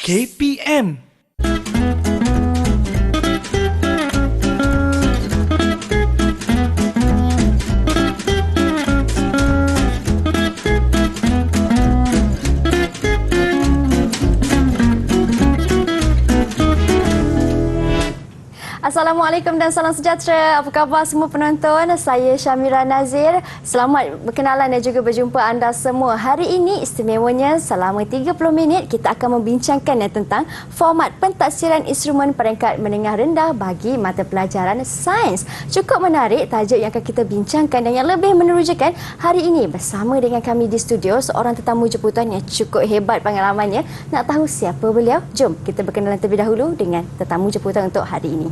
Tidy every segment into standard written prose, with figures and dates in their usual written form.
KPM. Assalamualaikum dan salam sejahtera. Apa khabar semua penonton? Saya Syamira Nazir. Selamat berkenalan dan juga berjumpa anda semua. Hari ini istimewanya selama 30 minit kita akan membincangkan tentang format pentaksiran instrumen peringkat menengah rendah bagi mata pelajaran sains. Cukup menarik tajuk yang akan kita bincangkan dan yang lebih menerujakan hari ini bersama dengan kami di studio seorang tetamu jemputan yang cukup hebat pengalamannya. Nak tahu siapa beliau? Jom kita berkenalan terlebih dahulu dengan tetamu jemputan untuk hari ini.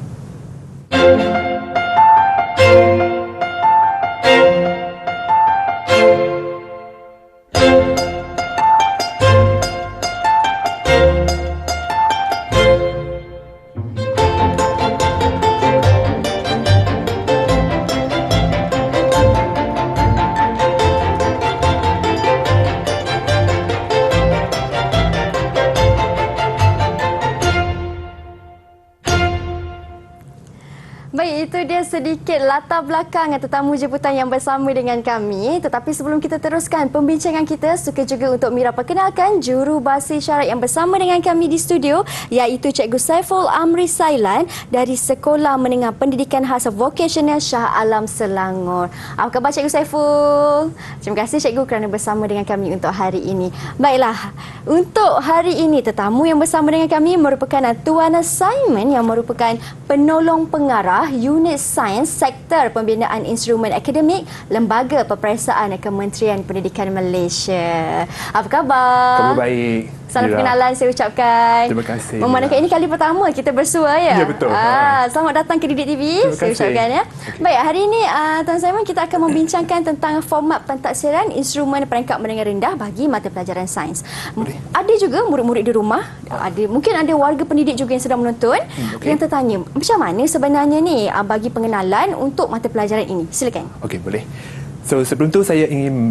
Baik, itu dia sedikit latar belakang tetamu jemputan yang bersama dengan kami. Tetapi sebelum kita teruskan pembincangan kita, suka juga untuk Mira perkenalkan juru bahasa isyarat yang bersama dengan kami di studio, iaitu Cikgu Saiful Amri Sailan dari Sekolah Menengah Pendidikan Khas Vocasional Shah Alam Selangor. Apa khabar Cikgu Saiful? Terima kasih Cikgu kerana bersama dengan kami untuk hari ini. Baiklah, untuk hari ini tetamu yang bersama dengan kami merupakan Tuan Simon yang merupakan penolong pengarah Unit Sains Sektor Pembinaan Instrumen Akademik Lembaga Peperiksaan Kementerian Pendidikan Malaysia. Apa khabar? Khabar baik. Salam perkenalan saya ucapkan. Terima kasih. Memandangkan ini kali pertama kita bersua ya. Ya betul. Selamat datang ke Didik TV. Saya ucapkan ya. Okay. Baik, hari ini Tuan Simon kita akan membincangkan tentang format pentaksiran instrumen peringkat menengah rendah bagi mata pelajaran sains. Ada juga murid-murid di rumah, mungkin ada warga pendidik juga yang sedang menonton yang tertanya, macam mana sebenarnya ni bagi pengenalan untuk mata pelajaran ini? Silakan. Okey, boleh. So, sebelum tu saya ingin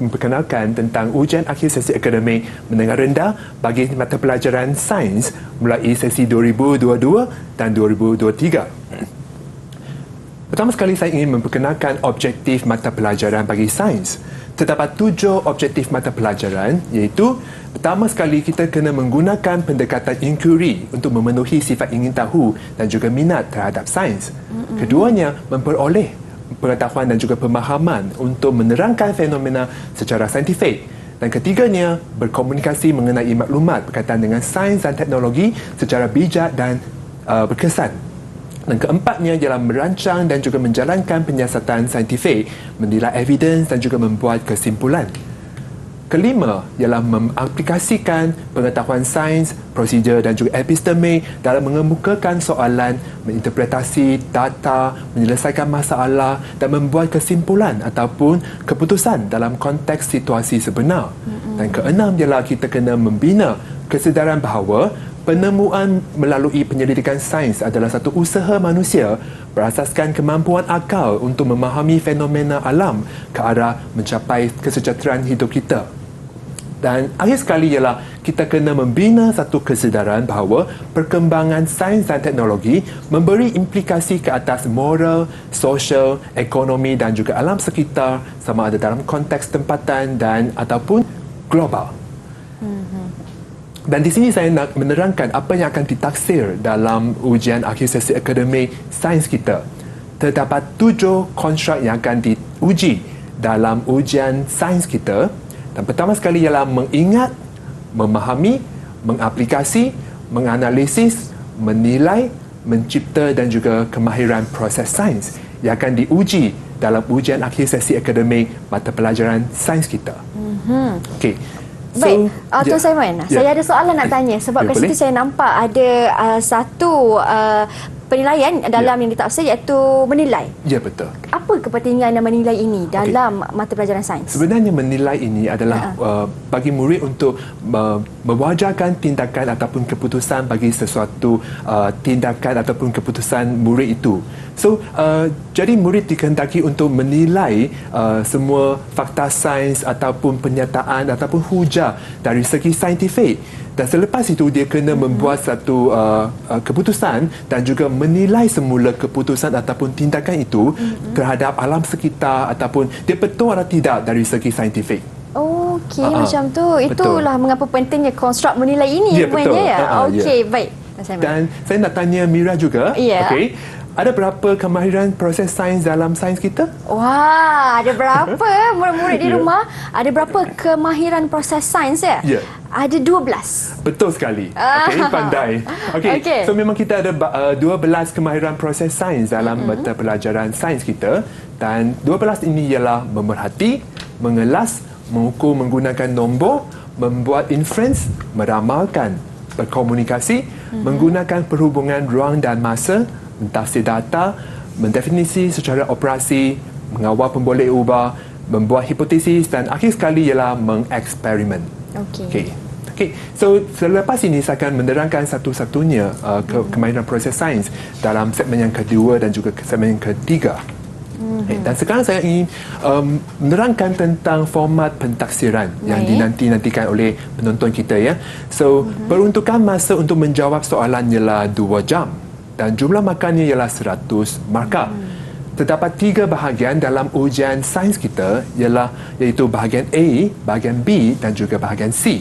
memperkenalkan tentang ujian akhir sesi akademik menengah rendah bagi mata pelajaran sains mulai sesi 2022 dan 2023. Pertama sekali saya ingin memperkenalkan objektif mata pelajaran bagi sains. Terdapat 7 objektif mata pelajaran, iaitu pertama sekali kita kena menggunakan pendekatan inquiry untuk memenuhi sifat ingin tahu dan juga minat terhadap sains. Keduanya, memperoleh pengetahuan dan juga pemahaman untuk menerangkan fenomena secara saintifik. Dan ketiganya, berkomunikasi mengenai maklumat berkaitan dengan sains dan teknologi secara bijak dan berkesan. Dan keempatnya ialah merancang dan juga menjalankan penyiasatan saintifik, menilai evidens dan juga membuat kesimpulan. Kelima ialah mengaplikasikan pengetahuan sains, prosedur dan juga epistemik dalam mengemukakan soalan, menginterpretasi data, menyelesaikan masalah dan membuat kesimpulan ataupun keputusan dalam konteks situasi sebenar. Dan keenam ialah kita kena membina kesedaran bahawa penemuan melalui penyelidikan sains adalah satu usaha manusia berasaskan kemampuan akal untuk memahami fenomena alam ke arah mencapai kesejahteraan hidup kita. Dan akhir sekali ialah kita kena membina satu kesedaran bahawa perkembangan sains dan teknologi memberi implikasi ke atas moral, sosial, ekonomi dan juga alam sekitar sama ada dalam konteks tempatan dan ataupun global. Dan di sini saya nak menerangkan apa yang akan ditaksir dalam ujian akhir sesi akademik sains kita. Terdapat 7 konstruk yang akan diuji dalam ujian sains kita. Dan pertama sekali ialah mengingat, memahami, mengaplikasi, menganalisis, menilai, mencipta dan juga kemahiran proses sains yang akan diuji dalam ujian akhir sesi akademik mata pelajaran sains kita. Okey. Baik, Tuan Simon, saya ada soalan nak tanya sebab kat situ saya nampak ada satu penilaian dalam yang ditafsir iaitu menilai. Ya, betul. Apa kepentingan menilai ini dalam mata pelajaran sains? Sebenarnya menilai ini adalah bagi murid untuk mewajarkan tindakan ataupun keputusan bagi sesuatu tindakan ataupun keputusan murid itu. So, jadi murid dikehendaki untuk menilai semua fakta sains ataupun pernyataan ataupun hujah dari segi saintifik. Dan selepas itu dia kena membuat satu keputusan dan juga menilai semula keputusan ataupun tindakan itu terhadap alam sekitar ataupun dia betul atau tidak dari segi saintifik. Okey, macam tu. Itulah mengapa pentingnya konstruk menilai ini rupanya ya. Okey, baik. Dan saya nak tanya Mira juga. Okey. Ada berapa kemahiran proses sains dalam sains kita? Wah, ada berapa murid-murid di rumah? Ada berapa kemahiran proses sains ya? Ada 12. Betul sekali. Okey, pandai. Okey. So memang kita ada 12 kemahiran proses sains dalam mata pelajaran sains kita, dan 12 ini ialah memerhati, mengelas, mengukur menggunakan nombor, membuat inference, meramalkan, berkomunikasi, menggunakan perhubungan ruang dan masa, mentafsir data, mendefinisi secara operasi, mengawal pemboleh ubah, membuat hipotesis dan akhir sekali ialah mengeksperimen. Okey. So selepas ini saya akan menerangkan satu-satunya kemahiran proses sains dalam segmen yang kedua dan juga segmen yang ketiga. Dan sekarang saya ingin menerangkan tentang format pentaksiran yang dinanti-nantikan oleh penonton kita ya. So peruntukan masa untuk menjawab soalan ialah 2 jam. Dan jumlah markahnya ialah 100 markah. Terdapat 3 bahagian dalam ujian sains kita, iaitu bahagian A, bahagian B dan juga bahagian C.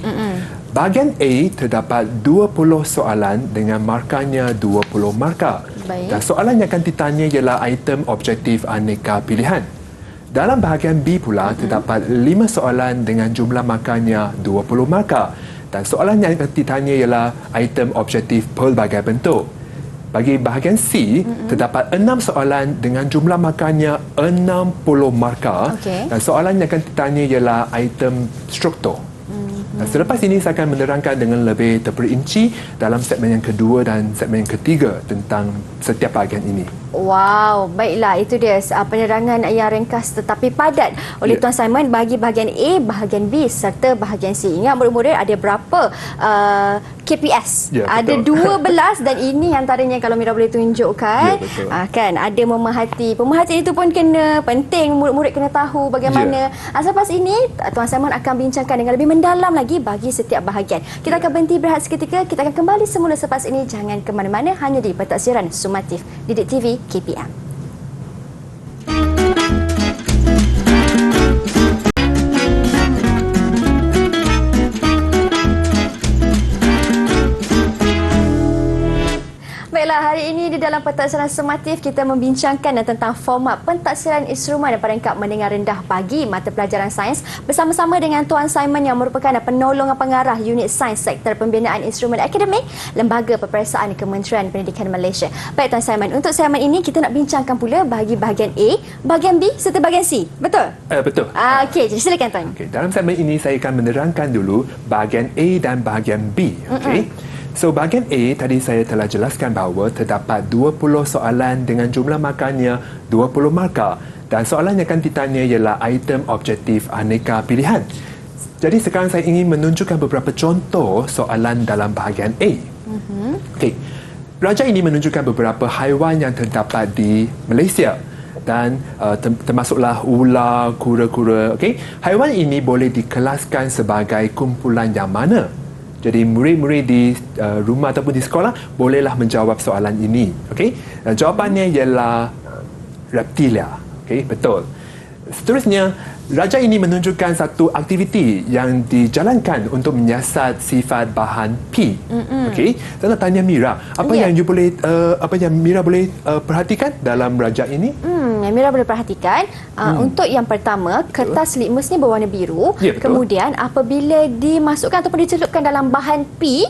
Bahagian A terdapat 20 soalan dengan markahnya 20 markah. Dan soalan yang akan ditanya ialah item objektif aneka pilihan. Dalam bahagian B pula terdapat 5 soalan dengan jumlah markahnya 20 markah. Dan soalan yang akan ditanya ialah item objektif pelbagai bentuk. Bagi bahagian C, terdapat 6 soalan dengan jumlah markahnya 60 markah. Dan soalan yang akan ditanya ialah item struktur. Dan selepas ini saya akan menerangkan dengan lebih terperinci dalam segmen yang kedua dan segmen yang ketiga tentang setiap bahagian ini. Wow, baiklah, itu dia penerangan yang ringkas tetapi padat oleh Tuan Simon bagi bahagian A, bahagian B serta bahagian C. Ingat murid-murid ada berapa KPS? Ada 12 dan ini antaranya kalau Mira boleh tunjukkan. Kan ada memerhati. Pemerhatian itu pun kena penting, murid-murid kena tahu bagaimana. Selepas ini Tuan Simon akan bincangkan dengan lebih mendalam lagi bagi setiap bahagian. Kita akan berhenti berehat seketika. Kita akan kembali semula selepas ini. Jangan ke mana-mana, hanya di Pentaksiran Sumatif Didik TV KPM. Baiklah, hari ini di dalam Pentaksiran Sumatif kita membincangkan tentang format pentaksiran instrumen dan peringkat mendengar rendah bagi mata pelajaran sains bersama-sama dengan Tuan Simon yang merupakan penolong pengarah unit sains Sektor Pembinaan Instrumen Akademik Lembaga Peperiksaan Kementerian Pendidikan Malaysia. Baik Tuan Simon, untuk segmen ini kita nak bincangkan pula bagi bahagian A, bahagian B serta bahagian C. Betul? Betul. Okey, jadi silakan Tuan. Dalam segmen ini saya akan menerangkan dulu bahagian A dan bahagian B. So bahagian A tadi saya telah jelaskan bahawa terdapat 20 soalan dengan jumlah markahnya 20 markah dan soalan yang akan ditanya ialah item objektif aneka pilihan. Jadi sekarang saya ingin menunjukkan beberapa contoh soalan dalam bahagian A. Okey. Raja ini menunjukkan beberapa haiwan yang terdapat di Malaysia dan termasuklah ular, kura-kura. Okey. Haiwan ini boleh dikelaskan sebagai kumpulan yang mana? Jadi murid-murid di rumah ataupun di sekolah bolehlah menjawab soalan ini. Okey. Jawapannya ialah reptilia. Okey, betul. Seterusnya, raja ini menunjukkan satu aktiviti yang dijalankan untuk menyiasat sifat bahan P. Okey. Saya nak tanya Mira, apa yang Mira boleh perhatikan dalam raja ini? Mira boleh perhatikan untuk yang pertama, kertas litmus ni berwarna biru. Kemudian apabila dimasukkan ataupun dicelupkan dalam bahan P,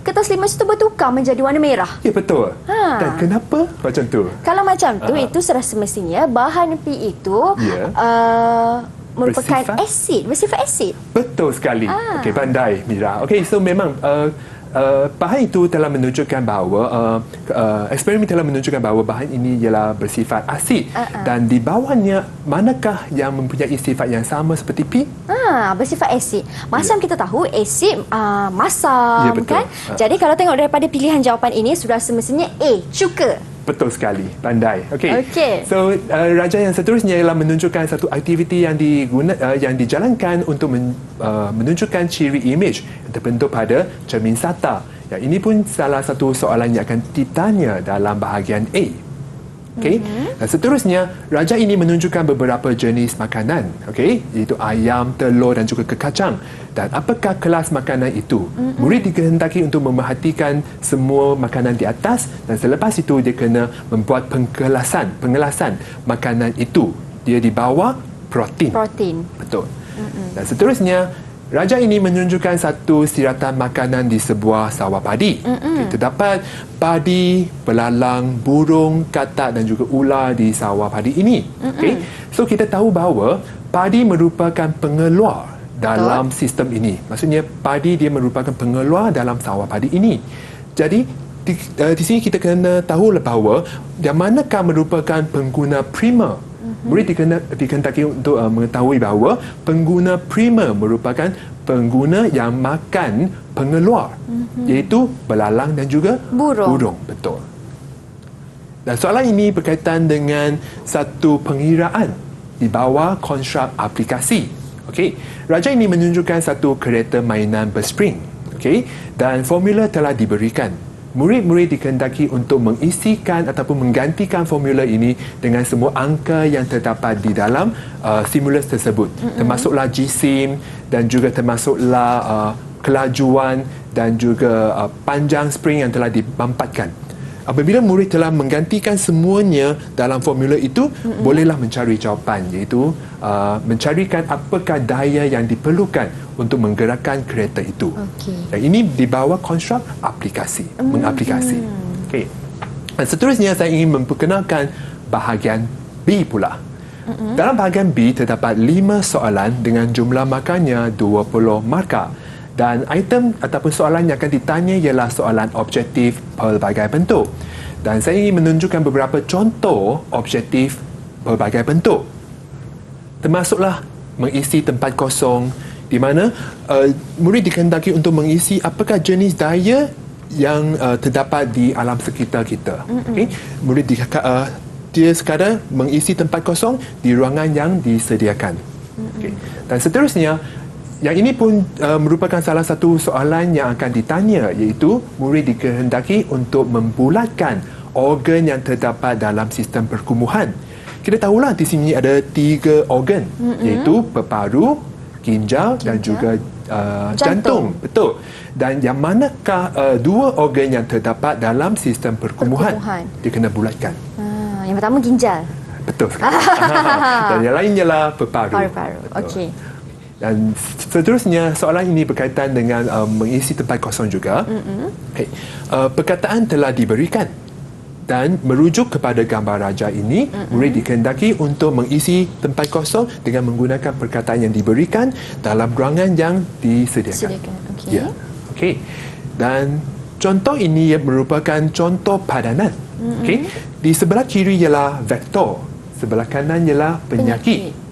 kertas litmus itu bertukar menjadi warna merah. Ya, betul. Dan kenapa macam tu? Kalau macam tu, itu sudah semestinya bahan P itu merupakan bersifat asid. Betul sekali. Okey, pandai Mira. Okey, so memang bahan itu telah menunjukkan bahawa eksperimen telah menunjukkan bahawa bahan ini ialah bersifat asid dan di bawahnya manakah yang mempunyai sifat yang sama seperti P? Bersifat asid. Macam kita tahu asid masam kan? Jadi kalau tengok daripada pilihan jawapan ini sudah semestinya A, cuka. Betul sekali, pandai. Okey. Okey. So raja yang seterusnya ialah menunjukkan satu aktiviti yang yang dijalankan untuk menunjukkan ciri imej yang terbentuk pada cermin SATA. Ya, ini pun salah satu soalan yang akan ditanya dalam bahagian A. Okey. Dan seterusnya, raja ini menunjukkan beberapa jenis makanan, okey, iaitu ayam, telur dan juga kekacang. Dan apakah kelas makanan itu? Murid dikehendaki untuk memerhatikan semua makanan di atas dan selepas itu dia kena membuat pengelasan makanan itu. Dia di bawah protein. Betul. Dan seterusnya, raja ini menunjukkan satu siratan makanan di sebuah sawah padi. Okay, terdapat padi, belalang, burung, katak dan juga ular di sawah padi ini. Okay. So kita tahu bahawa padi merupakan pengeluar dalam sistem ini. Maksudnya padi dia merupakan pengeluar dalam sawah padi ini. Jadi di sini kita kena tahu bahawa yang manakah merupakan pengguna primer. Murid dikehendaki untuk mengetahui bahawa pengguna primer merupakan pengguna yang makan pengeluar, iaitu belalang dan juga burung. Betul. Dan soalan ini berkaitan dengan satu pengiraan di bawah konstruk aplikasi. Okey, raja ini menunjukkan satu kereta mainan berspring. Okey, dan formula telah diberikan. Murid-murid dikehendaki untuk mengisikan ataupun menggantikan formula ini dengan semua angka yang terdapat di dalam simulus tersebut. Termasuklah jisim dan juga termasuklah kelajuan dan juga panjang spring yang telah dimampatkan. Apabila murid telah menggantikan semuanya dalam formula itu, bolehlah mencari jawapan, iaitu mencarikan apakah daya yang diperlukan untuk menggerakkan kereta itu. Dan ini di bawah konstruk aplikasi, mengaplikasi. Okay. Dan seterusnya saya ingin memperkenalkan bahagian B pula. Dalam bahagian B terdapat 5 soalan dengan jumlah markanya 20 markah. Dan item ataupun soalan yang akan ditanya ialah soalan objektif pelbagai bentuk. Dan saya ingin menunjukkan beberapa contoh objektif pelbagai bentuk. Termasuklah mengisi tempat kosong di mana murid dikehendaki untuk mengisi apakah jenis daya yang terdapat di alam sekitar kita. Okay? Murid dia sekadar mengisi tempat kosong di ruangan yang disediakan. Okay. Dan seterusnya, yang ini pun merupakan salah satu soalan yang akan ditanya, iaitu murid dikehendaki untuk membulatkan organ yang terdapat dalam sistem perkumuhan. Kita tahulah di sini ada 3 organ, iaitu peparu, ginjal dan juga jantung. Betul. Dan yang manakah 2 organ yang terdapat dalam sistem perkumuhan? Dia kena bulatkan. Yang pertama ginjal. Betul sekali. Dan yang lain ialah peparu. Okey. Dan seterusnya, soalan ini berkaitan dengan mengisi tempat kosong juga. Okay. Perkataan telah diberikan dan merujuk kepada gambar raja ini, murid dikehendaki untuk mengisi tempat kosong dengan menggunakan perkataan yang diberikan dalam ruangan yang disediakan. Okey. Ya. Okey. Dan contoh ini merupakan contoh padanan. Okey. Di sebelah kiri ialah vektor, sebelah kanan ialah penyakit.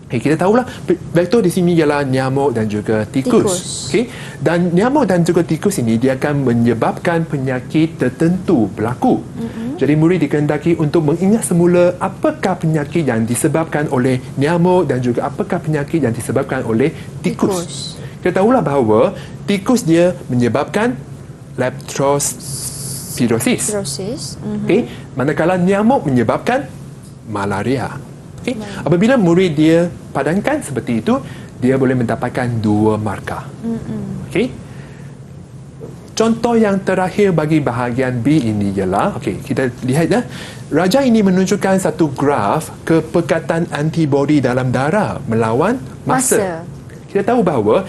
Okay, kita tahulah vektor di sini ialah nyamuk dan juga tikus. Okay? Dan nyamuk dan juga tikus ini dia akan menyebabkan penyakit tertentu berlaku. Jadi murid dikehendaki untuk mengingat semula apakah penyakit yang disebabkan oleh nyamuk dan juga apakah penyakit yang disebabkan oleh tikus. Kita tahulah bahawa tikus dia menyebabkan leptospirosis. Okay? Manakala nyamuk menyebabkan malaria. Okay. Apabila murid dia padankan seperti itu, dia boleh mendapatkan 2 markah. Okay. Contoh yang terakhir bagi bahagian B ini ialah, okay, kita lihat ya, raja ini menunjukkan satu graf kepekatan antibodi dalam darah melawan masa. Kita tahu bahawa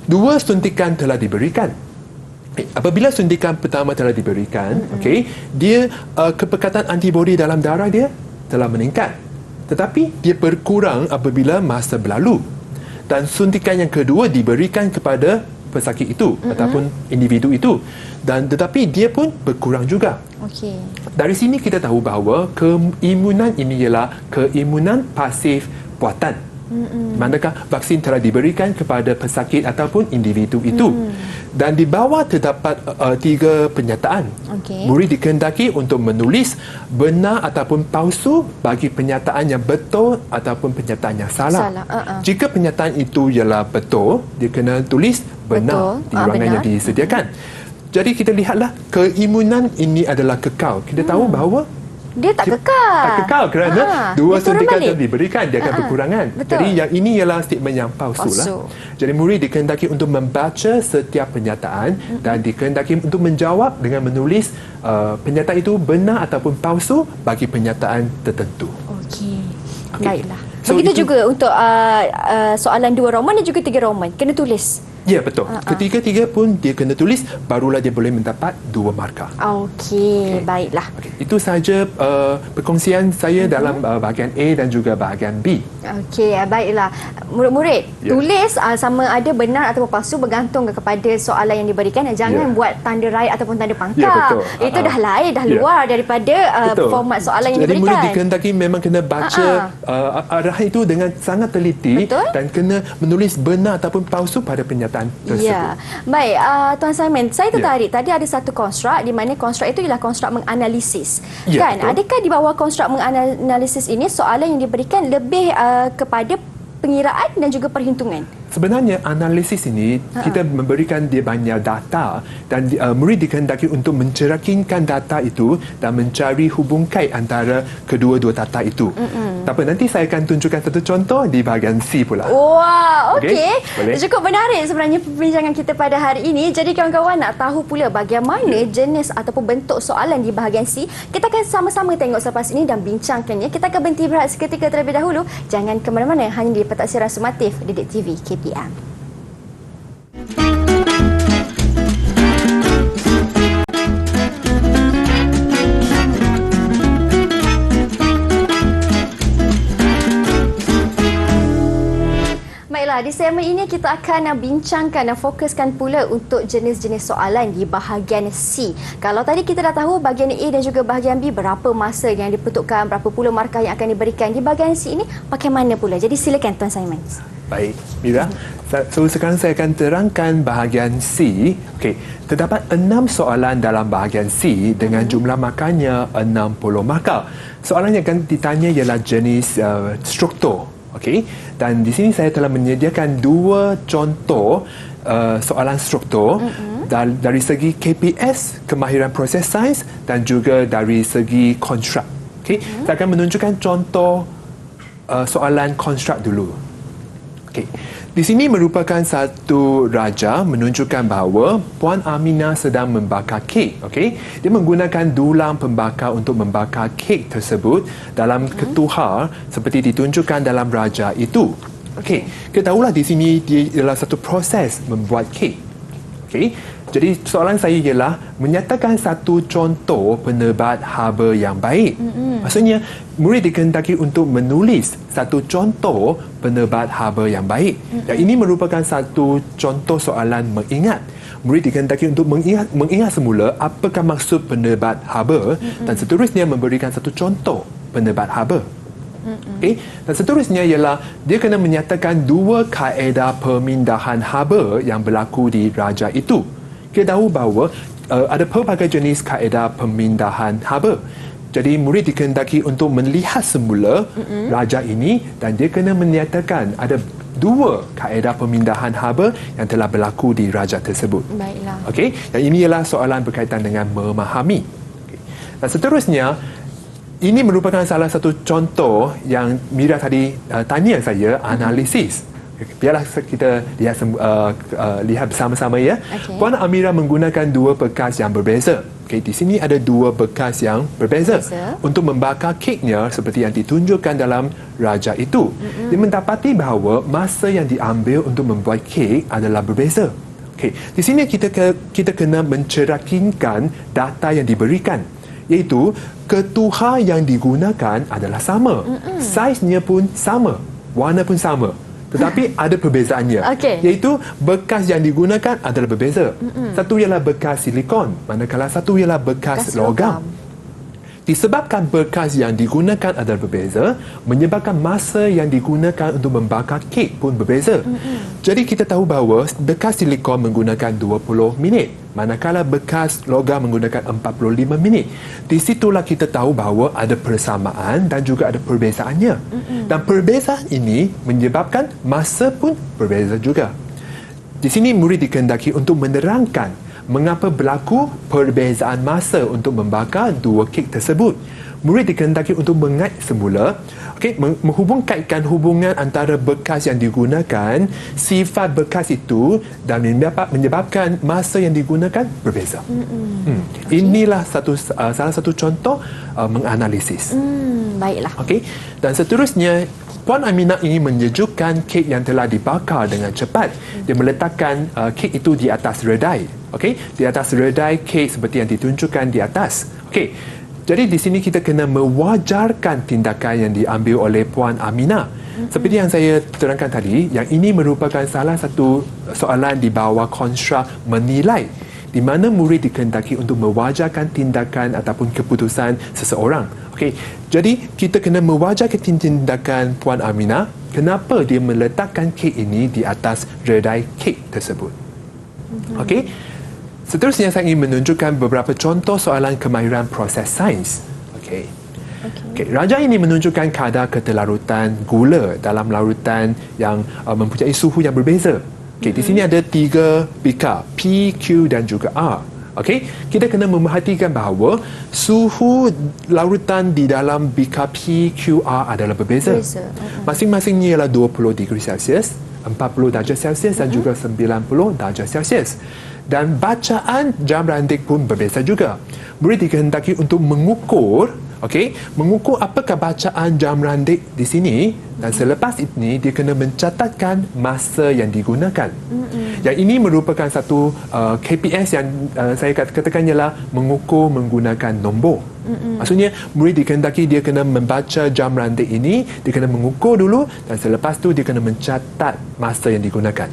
2 suntikan telah diberikan. Apabila suntikan pertama telah diberikan, okay, dia kepekatan antibodi dalam darah dia telah meningkat. Tetapi dia berkurang apabila masa berlalu. Dan suntikan yang kedua diberikan kepada pesakit itu ataupun individu itu. Dan tetapi dia pun berkurang juga. Okey. Dari sini kita tahu bahawa keimunan ini ialah keimunan pasif buatan. Manakah vaksin telah diberikan kepada pesakit ataupun individu itu. Dan di bawah terdapat 3 pernyataan. Murid dikehendaki untuk menulis benar ataupun palsu bagi pernyataan yang betul ataupun pernyataan yang salah. Jika pernyataan itu ialah betul, dia kena tulis benar di ruangan yang disediakan. Jadi kita lihatlah keimunan ini adalah kekal. Kita tahu bahawa dia tak kekal. Tak kekal kerana dua suntikan telah diberikan, dia akan berkurangan. Betul. Jadi yang ini ialah statement yang palsu lah. Jadi murid dikehendaki untuk membaca setiap pernyataan dan dikehendaki untuk menjawab dengan menulis pernyataan itu benar ataupun palsu bagi pernyataan tertentu. Okey. Baiklah. Begitu juga untuk soalan 2 Roman dan juga 3 Roman. Kena tulis. Ya, betul. Ketiga-tiga pun dia kena tulis, barulah dia boleh mendapat 2 markah. Okey, baiklah. Itu sahaja perkongsian saya dalam bahagian A dan juga bahagian B. Okey, baiklah. Murid-murid, tulis sama ada benar atau palsu bergantung kepada soalan yang diberikan. Jangan buat tanda right ataupun tanda pangkal. Betul. Itu dah lain, dah luar daripada format soalan yang diberikan. Jadi murid dikehendaki memang kena baca arahan itu dengan sangat teliti dan kena menulis benar ataupun palsu pada pernyataan tersebut. Ya. Baik, Tuan Simon, saya tertarik. Tadi ada satu konstruk di mana konstruk itu ialah konstruk menganalisis. Kan? Betul. Adakah di bawah konstruk menganalisis ini soalan yang diberikan lebih kepada pengiraan dan juga perhitungan? Sebenarnya analisis ini kita memberikan dia banyak data dan murid dikehendaki untuk mencerakinkan data itu dan mencari hubung kait antara kedua-dua data itu. Tak apa, nanti saya akan tunjukkan satu contoh di bahagian C pula. Wah, okey. Boleh? Cukup menarik sebenarnya perbincangan kita pada hari ini. Jadi kawan-kawan nak tahu pula bagaimana jenis ataupun bentuk soalan di bahagian C, kita akan sama-sama tengok selepas ini dan bincangkannya. Kita akan berhenti berehat seketika terlebih dahulu. Jangan ke mana-mana, hanya di Pentaksiran Sumatif Didik TV KPM. Baiklah, di segmen ini kita akan bincangkan dan fokuskan pula untuk jenis-jenis soalan di bahagian C. Kalau tadi kita dah tahu bahagian A dan juga bahagian B berapa masa yang diperuntukkan, berapa puluh markah yang akan diberikan, di bahagian C ini bagaimana pula? Jadi silakan Tuan Simon. Baik, Mira. So sekarang saya akan terangkan bahagian C. Okey, terdapat 6 soalan dalam bahagian C dengan jumlah markahnya 60 markah. Soalan yang akan ditanya ialah jenis struktur. Okey, dan di sini saya telah menyediakan 2 contoh soalan struktur dari segi KPS, kemahiran proses sains, dan juga dari segi konstruk. Okey, saya akan menunjukkan contoh soalan konstruk dulu. Okey, di sini merupakan satu raja menunjukkan bahawa Puan Aminah sedang membakar kek. Okey, dia menggunakan dulang pembakar untuk membakar kek tersebut dalam ketuhar seperti ditunjukkan dalam raja itu. Okey, kita tahulah di sini dia ialah satu proses membuat kek. Okey, jadi soalan saya ialah menyatakan satu contoh penebat haba yang baik. Maksudnya murid dikehendaki untuk menulis satu contoh penebat haba yang baik. Dan ini merupakan satu contoh soalan mengingat. Murid dikehendaki untuk mengingat semula apakah maksud penebat haba dan seterusnya memberikan satu contoh penebat haba. Okay? Dan seterusnya ialah dia kena menyatakan 2 kaedah pemindahan haba yang berlaku di raja itu. Kita tahu bahawa ada pelbagai jenis kaedah pemindahan haba. Jadi murid dikehendaki untuk melihat semula raja ini dan dia kena menyatakan ada 2 kaedah pemindahan haba yang telah berlaku di raja tersebut. Baiklah. Okey, dan ini ialah soalan berkaitan dengan memahami. Okay. Dan seterusnya ini merupakan salah satu contoh yang Mira tadi tanya saya, analisis. Biarlah kita lihat bersama-sama ya. Puan Amira menggunakan 2 bekas yang berbeza. Okay, di sini ada 2 bekas yang berbeza untuk membakar keknya seperti yang ditunjukkan dalam raja itu. Dia mendapati bahawa masa yang diambil untuk membuat kek adalah berbeza. Okay, di sini kita kena mencerakinkan data yang diberikan, iaitu ketuhar yang digunakan adalah sama, saiznya pun sama, warna pun sama. Tetapi ada perbezaannya, iaitu bekas yang digunakan adalah berbeza. Satu ialah bekas silikon, manakala satu ialah bekas logam. Disebabkan bekas yang digunakan adalah berbeza, menyebabkan masa yang digunakan untuk membakar kek pun berbeza. Jadi kita tahu bahawa bekas silikon menggunakan 20 minit, manakala bekas logam menggunakan 45 minit. Di situlah kita tahu bahawa ada persamaan dan juga ada perbezaannya. Dan perbezaan ini menyebabkan masa pun berbeza juga. Di sini murid dikehendaki untuk menerangkan mengapa berlaku perbezaan masa untuk membakar dua kek tersebut. Murid dikehendaki untuk mengait semula, menghubungkaitkan hubungan antara bekas yang digunakan, sifat bekas itu dan menyebabkan masa yang digunakan berbeza. Inilah salah satu contoh menganalisis. Baiklah. Dan seterusnya, Puan Aminah ingin menyejukkan kek yang telah dibakar dengan cepat. Dia meletakkan kek itu di atas redai. Di atas redai kek seperti yang ditunjukkan di atas. Jadi di sini kita kena mewajarkan tindakan yang diambil oleh Puan Aminah. Seperti yang saya terangkan tadi, yang ini merupakan salah satu soalan di bawah konstruk menilai, di mana murid dikehendaki untuk mewajarkan tindakan ataupun keputusan seseorang. Jadi kita kena mewajarkan tindakan Puan Aminah, kenapa dia meletakkan kek ini di atas redai kek tersebut. Seterusnya saya ingin menunjukkan beberapa contoh soalan kemahiran proses sains. Raja ini menunjukkan kadar ketelarutan gula dalam larutan yang mempunyai suhu yang berbeza. Di sini ada 3 bikar, P, Q dan juga R. Kita kena memerhatikan bahawa suhu larutan di dalam bikar P, Q, R adalah berbeza. Masing-masingnya ialah 20 degree Celsius, 40 darjah Celsius dan juga 90 darjah Celsius. Dan bacaan jam randik pun berbeza juga. Murid dikehendaki untuk mengukur apakah bacaan jam randik di sini, dan selepas ini dia kena mencatatkan masa yang digunakan. Yang ini merupakan satu KPS yang saya katakan ialah mengukur menggunakan nombor. Maksudnya murid dikehendaki dia kena membaca jam randik ini, dia kena mengukur dulu dan selepas tu dia kena mencatat masa yang digunakan.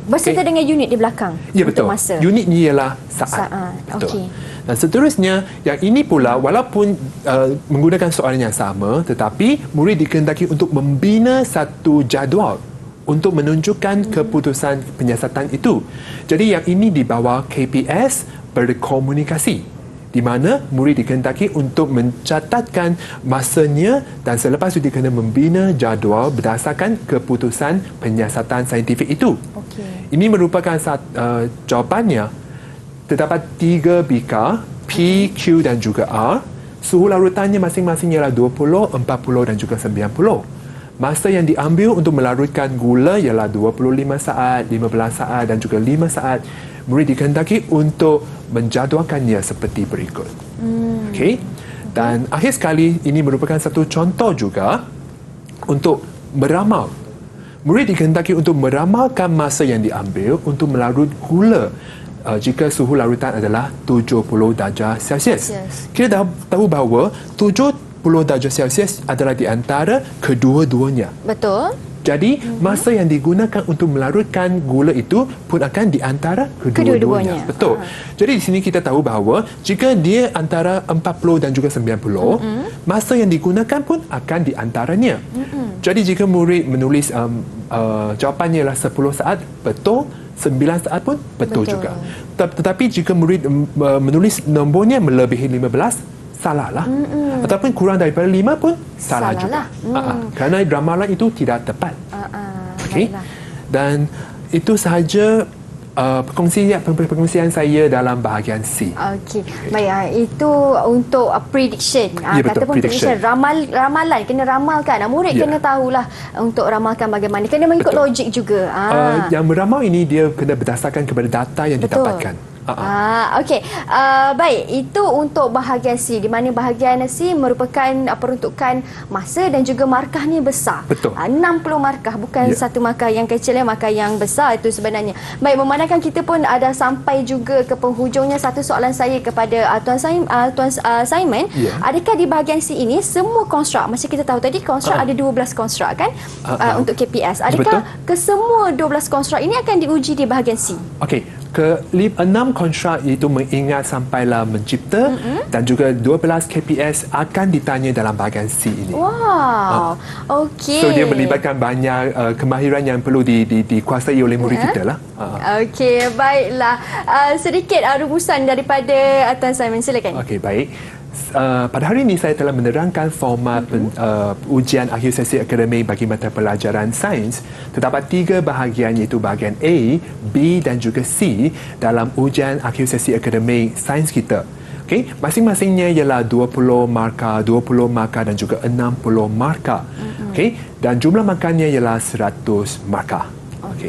Berserta dengan unit di belakang. Ya, betul. Masa. Unit ni ialah saat. Betul. Dan seterusnya, yang ini pula walaupun menggunakan soalan yang sama, tetapi murid dikehendaki untuk membina satu jadual untuk menunjukkan keputusan penyiasatan itu. Jadi yang ini di bawah KPS berkomunikasi, di mana murid dikehendaki untuk mencatatkan masanya dan selepas itu dia kena membina jadual berdasarkan keputusan penyiasatan saintifik itu. Ini merupakan jawapannya. Terdapat 3 bikar, P, Q dan juga R. Suhu larutannya masing-masing ialah 20, 40 dan juga 90. Masa yang diambil untuk melarutkan gula ialah 25 saat, 15 saat dan juga 5 saat. Murid dikehendaki untuk menjadualkannya seperti berikut. Dan akhir sekali, ini merupakan satu contoh juga untuk meramal. Murid dikehendaki untuk meramalkan masa yang diambil untuk melarut gula jika suhu larutan adalah 70 darjah Celsius. Kita tahu bahawa 70 darjah Celsius adalah di antara kedua-duanya. Betul. Jadi masa yang digunakan untuk melarutkan gula itu pun akan di antara kedua-duanya. Betul. Jadi di sini kita tahu bahawa jika dia antara 40 dan juga 90, masa yang digunakan pun akan di antaranya. Jadi jika murid menulis jawapannya ialah 10 saat, betul. 9 saat pun betul juga. Tetapi jika murid menulis nombornya melebihi 15, salahlah. Ataupun kurang daripada 5 pun salah juga. Kerana ramalan itu tidak tepat. Dan itu sahaja perkongsian saya dalam bahagian C. Baik, itu untuk prediction. Kata pun prediction. Ramalan, kena ramalkan. Murid kena tahulah untuk ramalkan bagaimana. Kena mengikut logik juga. Yang meramal ini dia kena berdasarkan kepada data yang didapatkan. Baik, itu untuk bahagian C, di mana bahagian C merupakan peruntukan masa dan juga markah ni besar. Betul. 60 markah, bukan satu markah yang kecil, markah yang besar itu sebenarnya. Baik, memandangkan kita pun ada sampai juga ke penghujungnya, satu soalan saya kepada Tuan Simon, adakah di bahagian C ini semua konstruk, macam kita tahu tadi konstruk ada 12 konstruk kan untuk KPS, adakah kesemua 12 konstruk ini akan diuji di bahagian C? Ke-6 kontrak iaitu mengingat sampailah mencipta dan juga 12 KPS akan ditanya dalam bahagian C ini. Wow. Okey. So dia melibatkan banyak kemahiran yang perlu dikuasai oleh murid kita lah. Okey, baiklah. Sedikit rumusan daripada Tuan Simon, silakan. Okey, baik. Pada hari ini saya telah menerangkan format ujian akhir sesi akademik bagi mata pelajaran sains. Terdapat 3 bahagian iaitu bahagian A, B dan juga C dalam ujian akhir sesi akademik sains kita. Okey, masing-masingnya ialah 20 markah, 20 markah dan juga 60 markah. Okey, dan jumlah markahnya ialah 100 markah. Okey.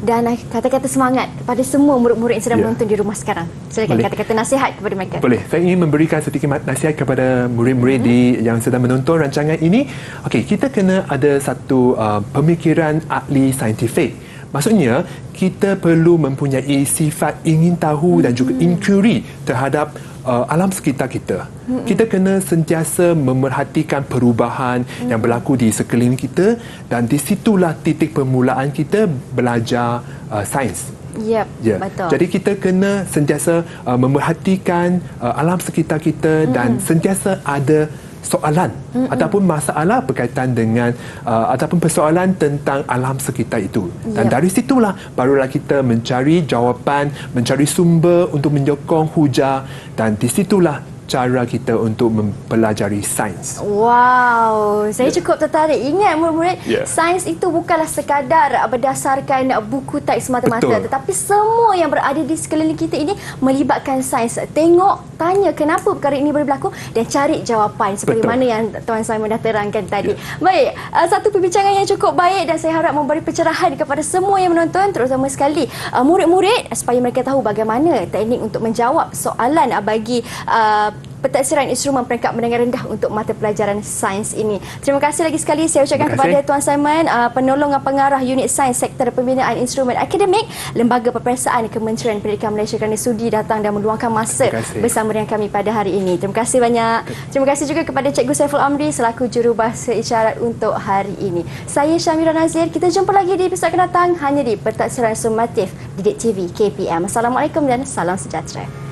Dan kata-kata semangat kepada semua murid-murid yang sedang menonton di rumah sekarang. Silakan kata-kata nasihat kepada mereka. Boleh. Saya ingin memberikan sedikit nasihat kepada murid-murid yang sedang menonton rancangan ini. Okey, kita kena ada satu pemikiran ahli saintifik. Maksudnya, kita perlu mempunyai sifat ingin tahu dan juga inquiry terhadap alam sekitar kita. Kita kena sentiasa memerhatikan perubahan yang berlaku di sekeliling kita dan di situlah titik permulaan kita belajar sains. Yep, betul. Jadi kita kena sentiasa memerhatikan alam sekitar kita dan sentiasa ada soalan ataupun masalah berkaitan dengan ataupun persoalan tentang alam sekitar itu. Dan dari situlah barulah kita mencari jawapan, mencari sumber untuk menyokong hujah dan di situlah cara kita untuk mempelajari sains. Wow, saya cukup tertarik. Ingat murid-murid, sains itu bukanlah sekadar berdasarkan buku teks semata-mata, tetapi semua yang berada di sekeliling kita ini melibatkan sains. Tengok, tanya kenapa perkara ini boleh berlaku dan cari jawapan seperti mana yang Tuan Simon dah terangkan tadi. Baik, satu perbincangan yang cukup baik dan saya harap memberi pencerahan kepada semua yang menonton, terutama sekali murid-murid supaya mereka tahu bagaimana teknik untuk menjawab soalan bagi pentadsiran instrumen peringkat menengah rendah untuk mata pelajaran sains ini. Terima kasih lagi sekali saya ucapkan kepada Tuan Simon, penolong pengarah unit sains Sektor Pembinaan Instrumen Akademik, Lembaga Peperiksaan Kementerian Pendidikan Malaysia, kerana sudi datang dan meluangkan masa bersama dengan kami pada hari ini. Terima kasih banyak. Terima kasih juga kepada Cikgu Saiful Amri selaku jurubahasa isyarat untuk hari ini. Saya Syamira Nazir. Kita jumpa lagi di episod akan datang hanya di Pentadsiran Sumatif Didik TV KPM. Assalamualaikum dan salam sejahtera.